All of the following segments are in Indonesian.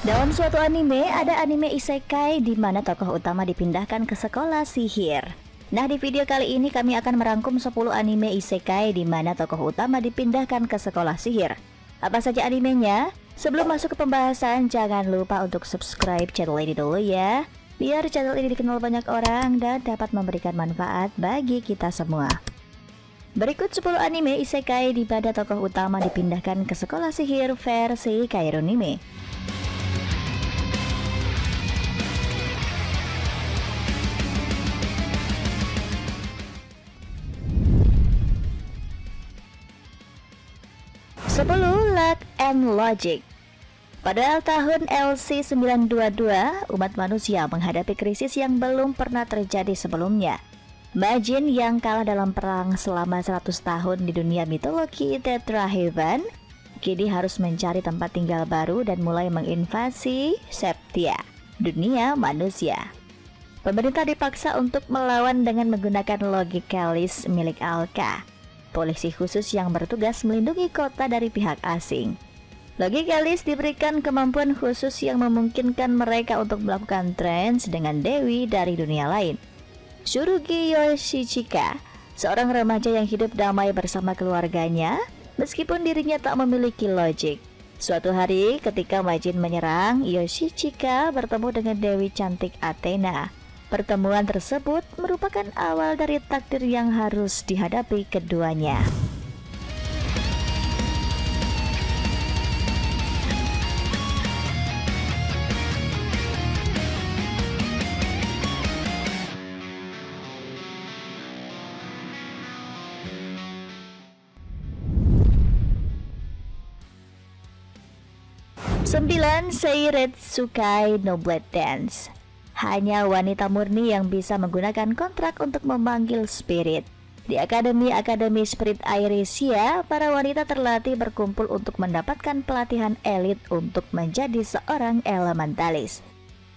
Dalam suatu anime, ada anime isekai di mana tokoh utama dipindahkan ke sekolah sihir. Nah, di video kali ini kami akan merangkum 10 anime isekai di mana tokoh utama dipindahkan ke sekolah sihir. Apa saja animenya? Sebelum masuk ke pembahasan, jangan lupa untuk subscribe channel ini dulu ya, biar channel ini dikenal banyak orang dan dapat memberikan manfaat bagi kita semua. Berikut 10 anime isekai di mana tokoh utama dipindahkan ke sekolah sihir versi Kaironime. Luck and Logic. Pada tahun LC922, umat manusia menghadapi krisis yang belum pernah terjadi sebelumnya. Majin yang kalah dalam perang selama 100 tahun di dunia mitologi Tetraheaven kini harus mencari tempat tinggal baru dan mulai menginvasi Septia, dunia manusia. Pemerintah dipaksa untuk melawan dengan menggunakan Logikalis milik Alka, polisi khusus yang bertugas melindungi kota dari pihak asing. Logikalis diberikan kemampuan khusus yang memungkinkan mereka untuk melakukan trans dengan dewi dari dunia lain. Tsurugi Yoshichika, seorang remaja yang hidup damai bersama keluarganya, meskipun dirinya tak memiliki logik. Suatu hari ketika Majin menyerang, Yoshichika bertemu dengan Dewi cantik Athena. Pertemuan tersebut merupakan awal dari takdir yang harus dihadapi keduanya. Seiretsukai no Blood Dance. Hanya wanita murni yang bisa menggunakan kontrak untuk memanggil spirit. Di Akademi Spirit Airesia, para wanita terlatih berkumpul untuk mendapatkan pelatihan elit untuk menjadi seorang elementalis.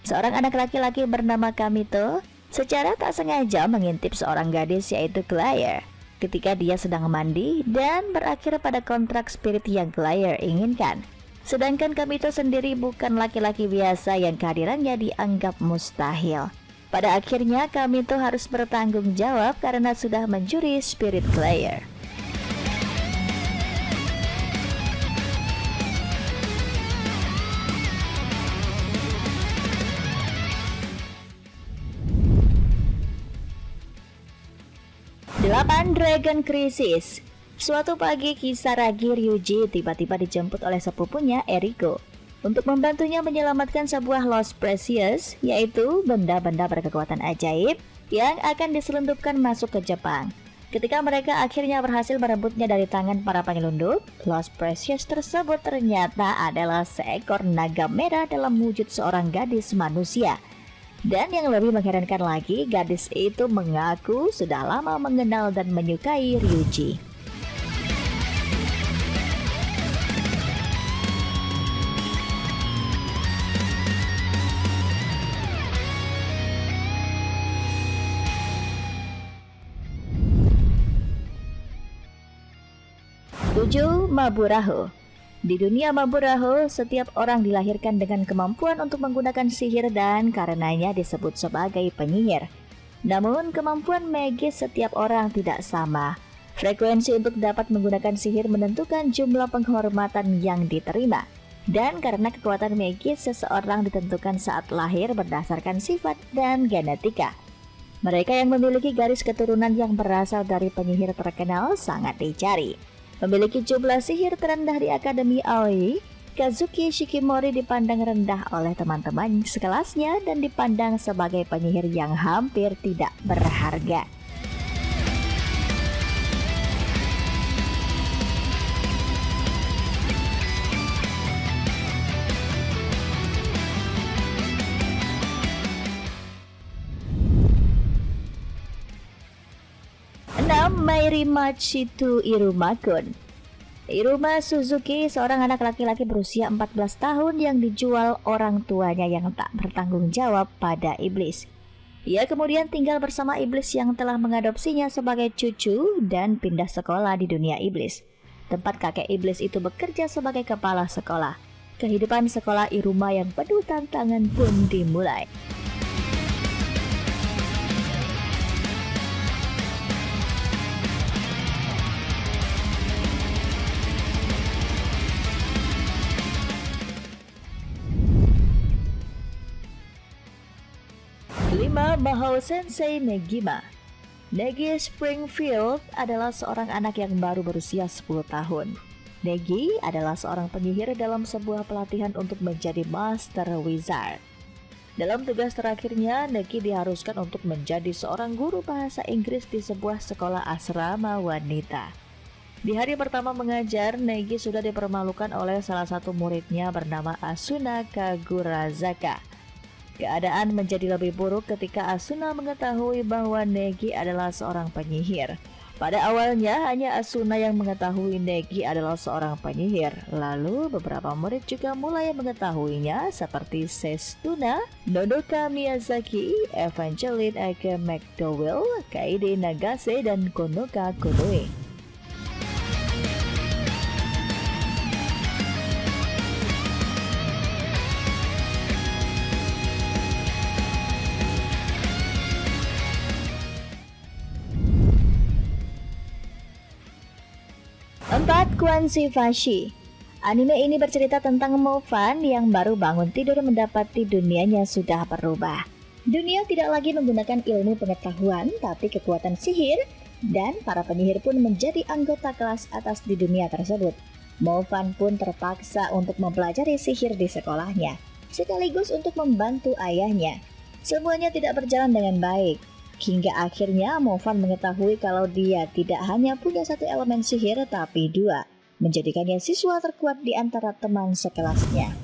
Seorang anak laki-laki bernama Kamito secara tak sengaja mengintip seorang gadis yaitu Claire ketika dia sedang mandi dan berakhir pada kontrak spirit yang Claire inginkan. Sedangkan Kamito sendiri bukan laki-laki biasa yang kehadirannya dianggap mustahil. Pada akhirnya Kamito harus bertanggung jawab karena sudah mencuri spirit Claire. Dragon Crisis. Suatu pagi Kisaragi Ryuji tiba-tiba dijemput oleh sepupunya Eriko untuk membantunya menyelamatkan sebuah Lost Precious, yaitu benda-benda berkekuatan ajaib yang akan diselundupkan masuk ke Jepang. Ketika mereka akhirnya berhasil merebutnya dari tangan para penyelundup, Lost Precious tersebut ternyata adalah seekor naga merah dalam wujud seorang gadis manusia. Dan yang lebih mengherankan lagi, gadis itu mengaku sudah lama mengenal dan menyukai Ryuji. Maburaho. Di dunia Maburaho, setiap orang dilahirkan dengan kemampuan untuk menggunakan sihir dan karenanya disebut sebagai penyihir. Namun, kemampuan magis setiap orang tidak sama. Frekuensi untuk dapat menggunakan sihir menentukan jumlah penghormatan yang diterima. Dan karena kekuatan magis seseorang ditentukan saat lahir berdasarkan sifat dan genetika. Mereka yang memiliki garis keturunan yang berasal dari penyihir terkenal sangat dicari. Memiliki jumlah sihir terendah di Akademi Aoi, Kazuki Shikimori dipandang rendah oleh teman-teman sekelasnya dan dipandang sebagai penyihir yang hampir tidak berharga. Mairi Machitu Irumakun. Iruma Suzuki, seorang anak laki-laki berusia 14 tahun yang dijual orang tuanya yang tak bertanggung jawab pada iblis. Ia kemudian tinggal bersama iblis yang telah mengadopsinya sebagai cucu dan pindah sekolah di dunia iblis, tempat kakek iblis itu bekerja sebagai kepala sekolah. kehidupan sekolah Iruma yang penuh tantangan pun dimulai. Mahou Sensei Negima. Negi Springfield adalah seorang anak yang baru berusia 10 tahun. Negi adalah seorang penyihir dalam sebuah pelatihan untuk menjadi Master Wizard. Dalam tugas terakhirnya, Negi diharuskan untuk menjadi seorang guru bahasa Inggris di sebuah sekolah asrama wanita. Di hari pertama mengajar, Negi sudah dipermalukan oleh salah satu muridnya bernama Asuna Kagurazaka. Keadaan menjadi lebih buruk ketika Asuna mengetahui bahwa Negi adalah seorang penyihir. Pada awalnya hanya Asuna yang mengetahui Negi adalah seorang penyihir. Lalu beberapa murid juga mulai mengetahuinya seperti Sestuna, Nodoka Miyazaki, Evangeline Ake McDowell, Kaede Nagase, dan Konoka Konoe. Quanzi Fashi. Anime ini bercerita tentang Mofan yang baru bangun tidur mendapati dunianya sudah berubah. Dunia tidak lagi menggunakan ilmu pengetahuan, tapi kekuatan sihir, dan para penyihir pun menjadi anggota kelas atas di dunia tersebut. Mofan pun terpaksa untuk mempelajari sihir di sekolahnya, sekaligus untuk membantu ayahnya. Semuanya tidak berjalan dengan baik. Hingga akhirnya Mofan mengetahui kalau dia tidak hanya punya satu elemen sihir tapi dua, menjadikannya siswa terkuat di antara teman sekelasnya.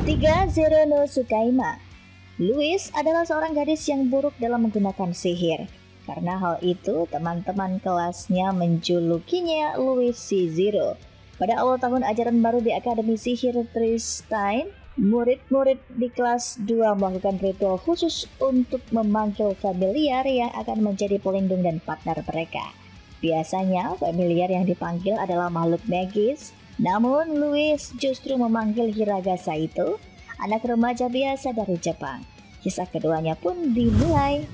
Tiga, Zero no Tsukaima. Louis adalah seorang gadis yang buruk dalam menggunakan sihir. Karena hal itu, teman-teman kelasnya menjulukinya Louis C0. Pada awal tahun ajaran baru di Akademi Sihir Tristain, murid-murid di kelas 2 melakukan ritual khusus untuk memanggil familiar yang akan menjadi pelindung dan partner mereka. Biasanya, familiar yang dipanggil adalah makhluk magis, namun Louis justru memanggil Hiragasa itu, anak remaja biasa dari Jepang. Kisah keduanya pun dimulai.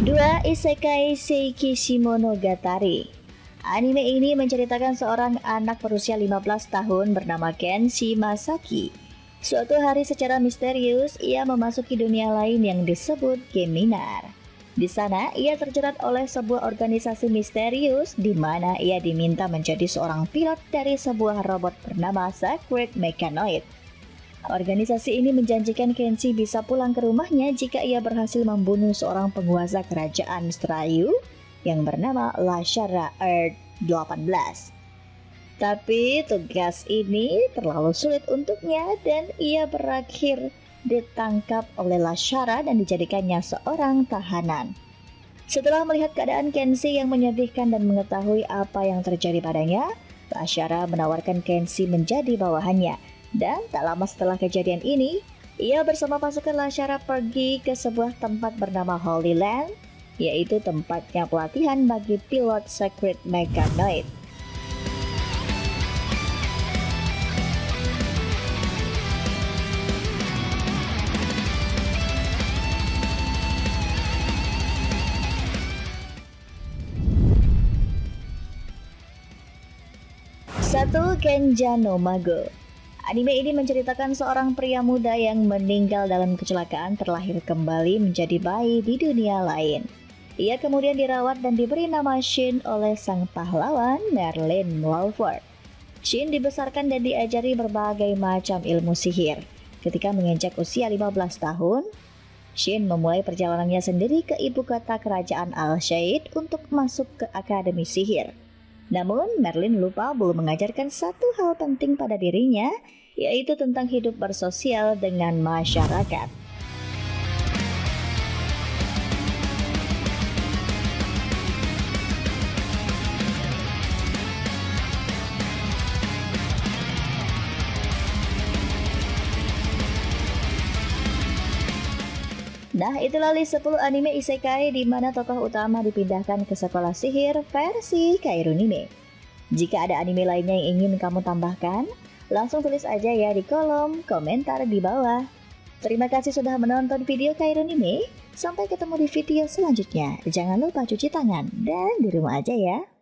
Dua, Isekai Seiki Shimonogatari. Anime ini menceritakan seorang anak berusia 15 tahun bernama Kenshi Masaki. Suatu hari secara misterius, ia memasuki dunia lain yang disebut Geminar. Di sana, ia terjerat oleh sebuah organisasi misterius di mana ia diminta menjadi seorang pilot dari sebuah robot bernama Sacred Mechanoid. Organisasi ini menjanjikan Kenshi bisa pulang ke rumahnya jika ia berhasil membunuh seorang penguasa kerajaan Strayu yang bernama Lashara Earth 18. Tapi tugas ini terlalu sulit untuknya dan ia berakhir ditangkap oleh Lashara dan dijadikannya seorang tahanan. Setelah melihat keadaan Kenshi yang menyedihkan dan mengetahui apa yang terjadi padanya, Lashara menawarkan Kenshi menjadi bawahannya. Dan tak lama setelah kejadian ini, ia bersama pasukan Lashara pergi ke sebuah tempat bernama Holy Land, yaitu tempatnya pelatihan bagi pilot Sacred Mechanoid. Satu, Genja no Mago. Anime ini menceritakan seorang pria muda yang meninggal dalam kecelakaan terlahir kembali menjadi bayi di dunia lain. Ia kemudian dirawat dan diberi nama Shin oleh sang pahlawan Merlin Lawford. Shin dibesarkan dan diajari berbagai macam ilmu sihir. Ketika menginjak usia 15 tahun, Shin memulai perjalanannya sendiri ke ibu kota kerajaan Al-Shaid untuk masuk ke Akademi Sihir. Namun, Merlin lupa belum mengajarkan satu hal penting pada dirinya, yaitu tentang hidup bersosial dengan masyarakat. Nah, itulah list 10 anime isekai di mana tokoh utama dipindahkan ke sekolah sihir versi Kairunime. Jika ada anime lainnya yang ingin kamu tambahkan, langsung tulis aja ya di kolom komentar di bawah. Terima kasih sudah menonton video Kairunime. Sampai ketemu di video selanjutnya. Jangan lupa cuci tangan dan di rumah aja ya.